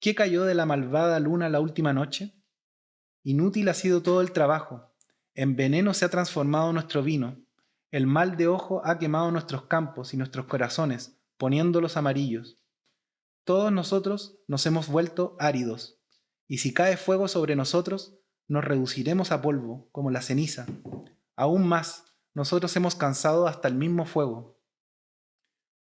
¿Qué cayó de la malvada luna la última noche? Inútil ha sido todo el trabajo. En veneno se ha transformado nuestro vino. El mal de ojo ha quemado nuestros campos y nuestros corazones, poniéndolos amarillos. Todos nosotros nos hemos vuelto áridos, y si cae fuego sobre nosotros, nos reduciremos a polvo, como la ceniza. Aún más, nosotros hemos cansado hasta el mismo fuego.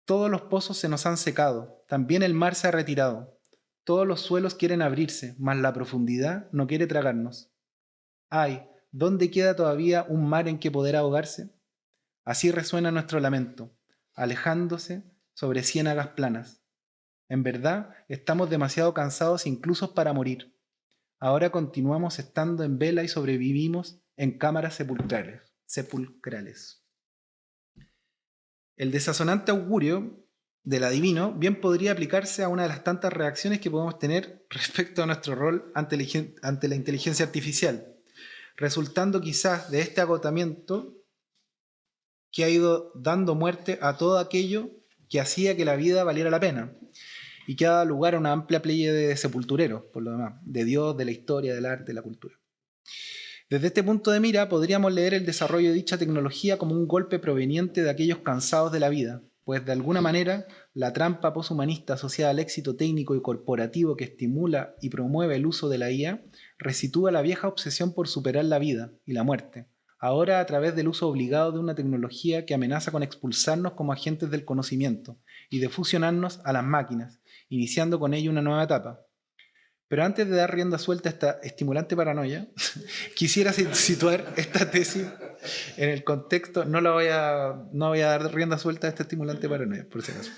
Todos los pozos se nos han secado, también el mar se ha retirado. Todos los suelos quieren abrirse, mas la profundidad no quiere tragarnos. Ay, ¿dónde queda todavía un mar en que poder ahogarse? Así resuena nuestro lamento, alejándose sobre ciénagas planas. En verdad, estamos demasiado cansados incluso para morir. Ahora continuamos estando en vela y sobrevivimos en cámaras sepulcrales. El desazonante augurio del adivino bien podría aplicarse a una de las tantas reacciones que podemos tener respecto a nuestro rol ante la inteligencia artificial, resultando quizás de este agotamiento que ha ido dando muerte a todo aquello que hacía que la vida valiera la pena y que ha dado lugar a una amplia playa de sepultureros, por lo demás, de Dios, de la historia, del arte, de la cultura. Desde este punto de mira, podríamos leer el desarrollo de dicha tecnología como un golpe proveniente de aquellos cansados de la vida, pues de alguna manera la trampa poshumanista asociada al éxito técnico y corporativo que estimula y promueve el uso de la IA resitúa la vieja obsesión por superar la vida y la muerte, ahora a través del uso obligado de una tecnología que amenaza con expulsarnos como agentes del conocimiento y de fusionarnos a las máquinas, iniciando con ello una nueva etapa. Pero antes de dar rienda suelta a esta estimulante paranoia, quisiera situar esta tesis en el contexto. No voy a dar rienda suelta a esta estimulante paranoia, por si acaso.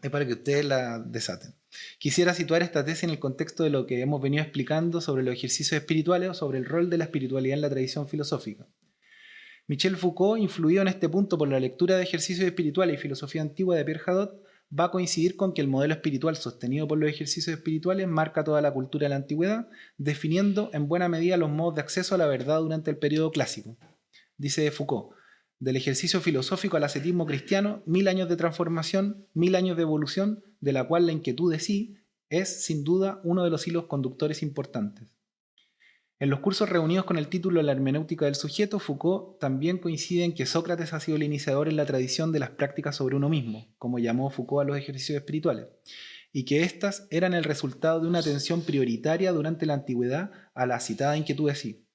Es para que ustedes la desaten. Quisiera situar esta tesis en el contexto de lo que hemos venido explicando sobre los ejercicios espirituales o sobre el rol de la espiritualidad en la tradición filosófica. Michel Foucault, influido en este punto por la lectura de ejercicios espirituales y filosofía antigua de Pierre Hadot, va a coincidir con que el modelo espiritual sostenido por los ejercicios espirituales marca toda la cultura de la antigüedad, definiendo en buena medida los modos de acceso a la verdad durante el periodo clásico. Dice Foucault, del ejercicio filosófico al ascetismo cristiano, 1000 años de transformación, 1000 años de evolución, de la cual la inquietud de sí es, sin duda, uno de los hilos conductores importantes. En los cursos reunidos con el título La hermenéutica del sujeto, Foucault también coincide en que Sócrates ha sido el iniciador en la tradición de las prácticas sobre uno mismo, como llamó Foucault a los ejercicios espirituales, y que éstas eran el resultado de una atención prioritaria durante la antigüedad a la citada inquietud de sí,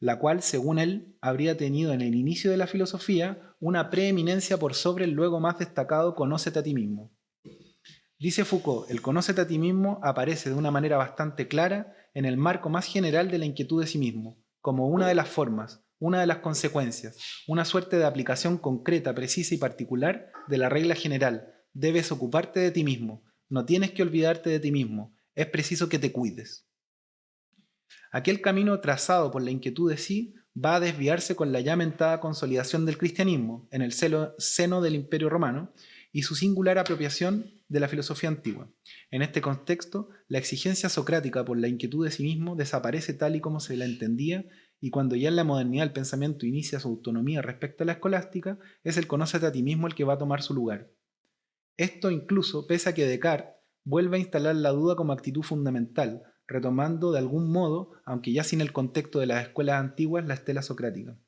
la cual, según él, habría tenido en el inicio de la filosofía una preeminencia por sobre el luego más destacado conócete a ti mismo. Dice Foucault, el conócete a ti mismo aparece de una manera bastante clara en el marco más general de la inquietud de sí mismo, como una de las formas, una de las consecuencias, una suerte de aplicación concreta, precisa y particular de la regla general. Debes ocuparte de ti mismo, no tienes que olvidarte de ti mismo, es preciso que te cuides. Aquel camino trazado por la inquietud de sí va a desviarse con la ya mentada consolidación del cristianismo en el seno del Imperio Romano y su singular apropiación de la filosofía antigua. En este contexto, la exigencia socrática por la inquietud de sí mismo desaparece tal y como se la entendía, y cuando ya en la modernidad el pensamiento inicia su autonomía respecto a la escolástica, es el conócete a ti mismo el que va a tomar su lugar. Esto incluso pese a que Descartes vuelve a instalar la duda como actitud fundamental, retomando de algún modo, aunque ya sin el contexto de las escuelas antiguas, la estela socrática.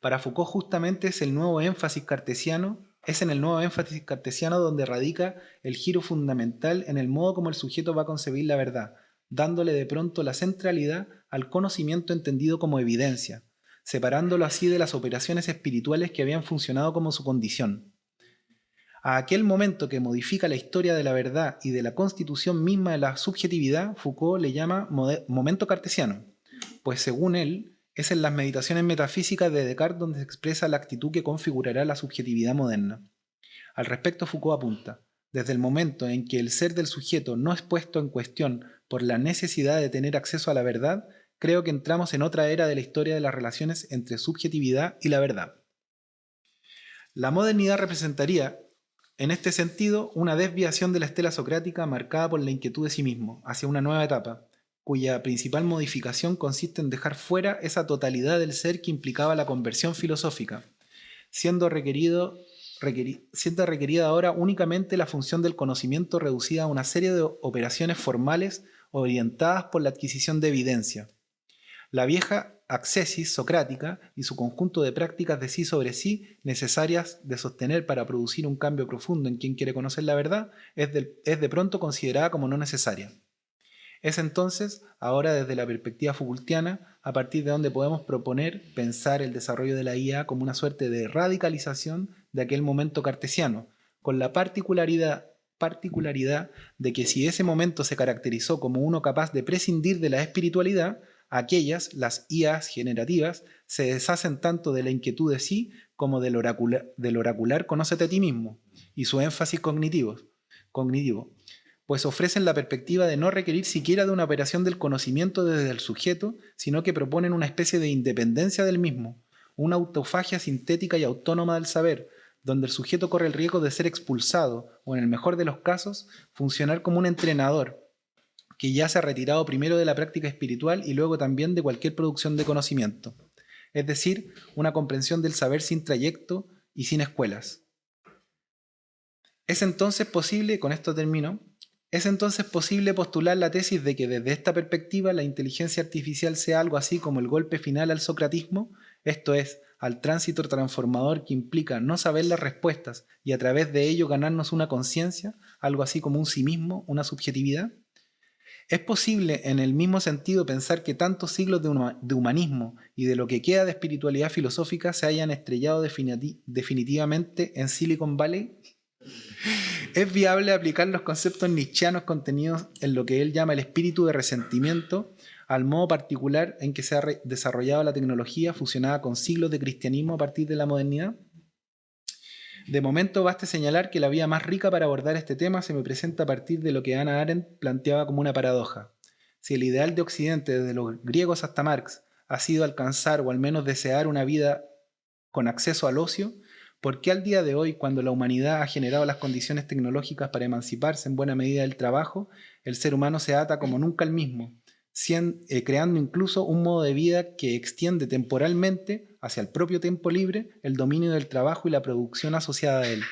Para Foucault justamente es en el nuevo énfasis cartesiano donde radica el giro fundamental en el modo como el sujeto va a concebir la verdad, dándole de pronto la centralidad al conocimiento entendido como evidencia, separándolo así de las operaciones espirituales que habían funcionado como su condición. A aquel momento que modifica la historia de la verdad y de la constitución misma de la subjetividad, Foucault le llama momento cartesiano, pues según él, es en las meditaciones metafísicas de Descartes donde se expresa la actitud que configurará la subjetividad moderna. Al respecto, Foucault apunta, desde el momento en que el ser del sujeto no es puesto en cuestión por la necesidad de tener acceso a la verdad, creo que entramos en otra era de la historia de las relaciones entre subjetividad y la verdad. La modernidad representaría, en este sentido, una desviación de la estela socrática marcada por la inquietud de sí mismo, hacia una nueva etapa, cuya principal modificación consiste en dejar fuera esa totalidad del ser que implicaba la conversión filosófica, siendo requerida ahora únicamente la función del conocimiento reducida a una serie de operaciones formales orientadas por la adquisición de evidencia. La vieja accesis socrática y su conjunto de prácticas de sí sobre sí necesarias de sostener para producir un cambio profundo en quien quiere conocer la verdad es de pronto considerada como no necesaria. Es entonces, ahora desde la perspectiva Foucaultiana, a partir de donde podemos pensar el desarrollo de la IA como una suerte de radicalización de aquel momento cartesiano, con la particularidad de que si ese momento se caracterizó como uno capaz de prescindir de la espiritualidad, aquellas, las IAs generativas, se deshacen tanto de la inquietud de sí como del oracular conócete a ti mismo, y su énfasis cognitivo, pues ofrecen la perspectiva de no requerir siquiera de una operación del conocimiento desde el sujeto, sino que proponen una especie de independencia del mismo, una autofagia sintética y autónoma del saber, donde el sujeto corre el riesgo de ser expulsado o, en el mejor de los casos, funcionar como un entrenador que ya se ha retirado primero de la práctica espiritual y luego también de cualquier producción de conocimiento. Es decir, una comprensión del saber sin trayecto y sin escuelas. Es entonces posible, con esto termino, es entonces posible postular la tesis de que desde esta perspectiva la inteligencia artificial sea algo así como el golpe final al socratismo, esto es, al tránsito transformador que implica no saber las respuestas y a través de ello ganarnos una conciencia, algo así como un sí mismo, una subjetividad. ¿Es posible en el mismo sentido pensar que tantos siglos de humanismo y de lo que queda de espiritualidad filosófica se hayan estrellado definitivamente en Silicon Valley? ¿Es viable aplicar los conceptos nietzscheanos contenidos en lo que él llama el espíritu de resentimiento al modo particular en que se ha desarrollado la tecnología fusionada con siglos de cristianismo a partir de la modernidad? De momento baste señalar que la vía más rica para abordar este tema se me presenta a partir de lo que Hannah Arendt planteaba como una paradoja. Si el ideal de Occidente, desde los griegos hasta Marx, ha sido alcanzar o al menos desear una vida con acceso al ocio, ¿por qué al día de hoy, cuando la humanidad ha generado las condiciones tecnológicas para emanciparse en buena medida del trabajo, el ser humano se ata como nunca al mismo, creando incluso un modo de vida que extiende temporalmente hacia el propio tiempo libre el dominio del trabajo y la producción asociada a él?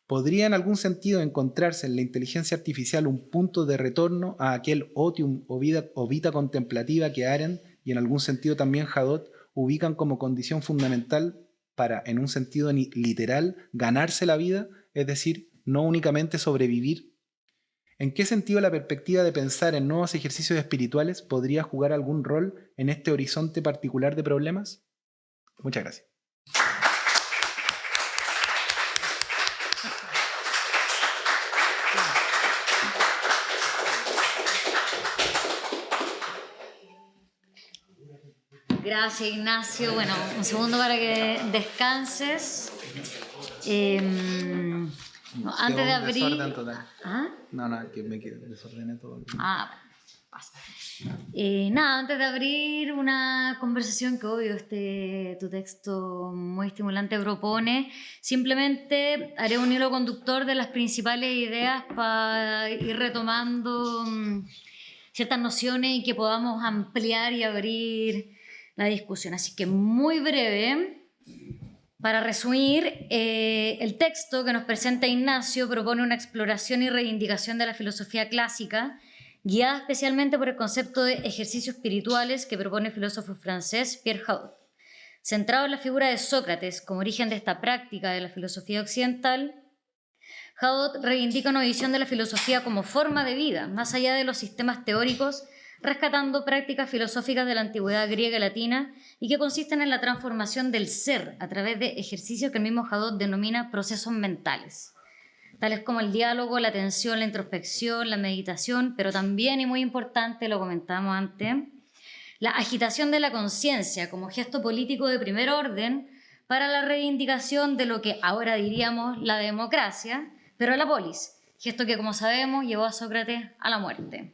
¿Podría en algún sentido encontrarse en la inteligencia artificial un punto de retorno a aquel otium o vida contemplativa que Arendt y en algún sentido también Hadot ubican como condición fundamental para, en un sentido literal, ganarse la vida, es decir, no únicamente sobrevivir? ¿En qué sentido la perspectiva de pensar en nuevos ejercicios espirituales podría jugar algún rol en este horizonte particular de problemas? Muchas gracias. Gracias, Ignacio. Bueno, un segundo para que descanses. No, antes de abrir... ¿Ah? No, que me desordené todo. Pasa. Nada, antes de abrir una conversación que obvio tu texto muy estimulante propone, simplemente haré un hilo conductor de las principales ideas para ir retomando ciertas nociones y que podamos ampliar y abrir la discusión. Así que muy breve. Para resumir, el texto que nos presenta Ignacio propone una exploración y reivindicación de la filosofía clásica, guiada especialmente por el concepto de ejercicios espirituales que propone el filósofo francés Pierre Hadot. Centrado en la figura de Sócrates como origen de esta práctica de la filosofía occidental, Hadot reivindica una visión de la filosofía como forma de vida, más allá de los sistemas teóricos, rescatando prácticas filosóficas de la antigüedad griega y latina y que consisten en la transformación del ser a través de ejercicios que el mismo Hadot denomina procesos mentales, tales como el diálogo, la atención, la introspección, la meditación, pero también, y muy importante, lo comentamos antes, la agitación de la conciencia como gesto político de primer orden para la reivindicación de lo que ahora diríamos la democracia, pero a la polis, gesto que, como sabemos, llevó a Sócrates a la muerte.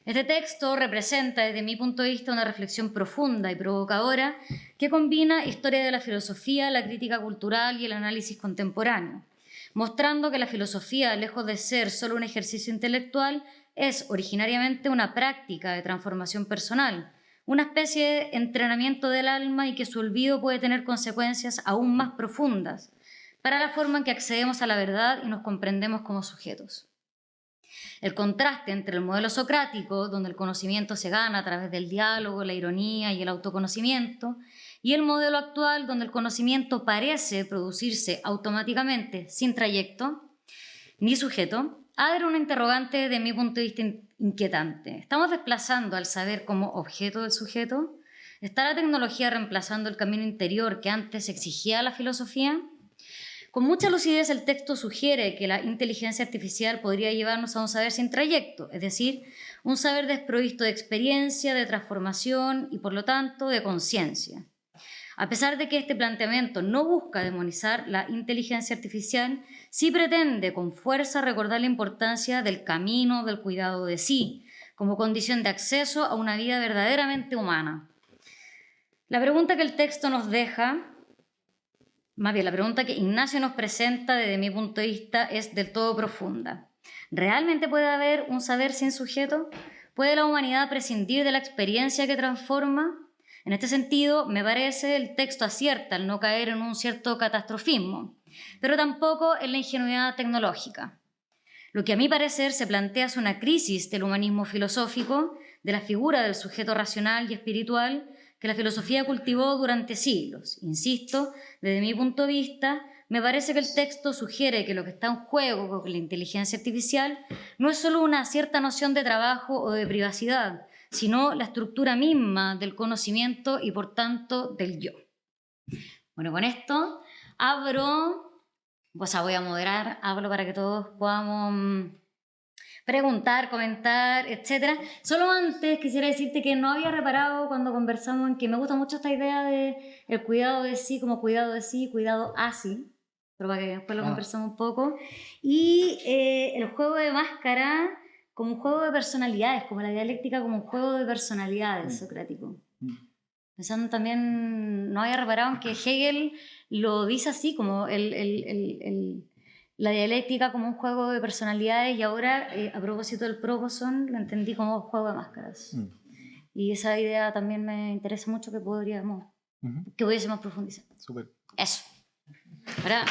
Este texto representa, desde mi punto de vista, una reflexión profunda y provocadora que combina historia de la filosofía, la crítica cultural y el análisis contemporáneo, mostrando que la filosofía, lejos de ser solo un ejercicio intelectual, es originariamente una práctica de transformación personal, una especie de entrenamiento del alma y que su olvido puede tener consecuencias aún más profundas para la forma en que accedemos a la verdad y nos comprendemos como sujetos. El contraste entre el modelo socrático, donde el conocimiento se gana a través del diálogo, la ironía y el autoconocimiento, y el modelo actual, donde el conocimiento parece producirse automáticamente, sin trayecto ni sujeto, abre una interrogante desde mi punto de vista inquietante. ¿Estamos desplazando al saber como objeto del sujeto? ¿Está la tecnología reemplazando el camino interior que antes exigía la filosofía? Con mucha lucidez el texto sugiere que la inteligencia artificial podría llevarnos a un saber sin trayecto, es decir, un saber desprovisto de experiencia, de transformación y por lo tanto de conciencia. A pesar de que este planteamiento no busca demonizar la inteligencia artificial, sí pretende con fuerza recordar la importancia del camino, del cuidado de sí, como condición de acceso a una vida verdaderamente humana. La pregunta que el texto nos deja Más bien, la pregunta que Ignacio nos presenta desde mi punto de vista es del todo profunda. ¿Realmente puede haber un saber sin sujeto? ¿Puede la humanidad prescindir de la experiencia que transforma? En este sentido, me parece el texto acierta al no caer en un cierto catastrofismo, pero tampoco en la ingenuidad tecnológica. Lo que a mi parecer se plantea es una crisis del humanismo filosófico, de la figura del sujeto racional y espiritual que la filosofía cultivó durante siglos. Insisto, desde mi punto de vista, me parece que el texto sugiere que lo que está en juego con la inteligencia artificial no es solo una cierta noción de trabajo o de privacidad, sino la estructura misma del conocimiento y, por tanto, del yo. Bueno, con esto voy a moderar, hablo para que todos podamos preguntar, comentar, etc. Solo antes quisiera decirte que no había reparado cuando conversamos en que me gusta mucho esta idea de el cuidado de sí como cuidado de sí, cuidado a sí, pero para que después lo conversemos un poco. Y el juego de máscara como un juego de personalidades, como la dialéctica como un juego de personalidades socrático. Pensando también, no había reparado en que Hegel lo dice así, como la dialéctica como un juego de personalidades, y ahora, a propósito del Proposon, lo entendí como juego de máscaras. Y esa idea también me interesa mucho que pudiésemos profundizar. Súper. Eso. Ahora,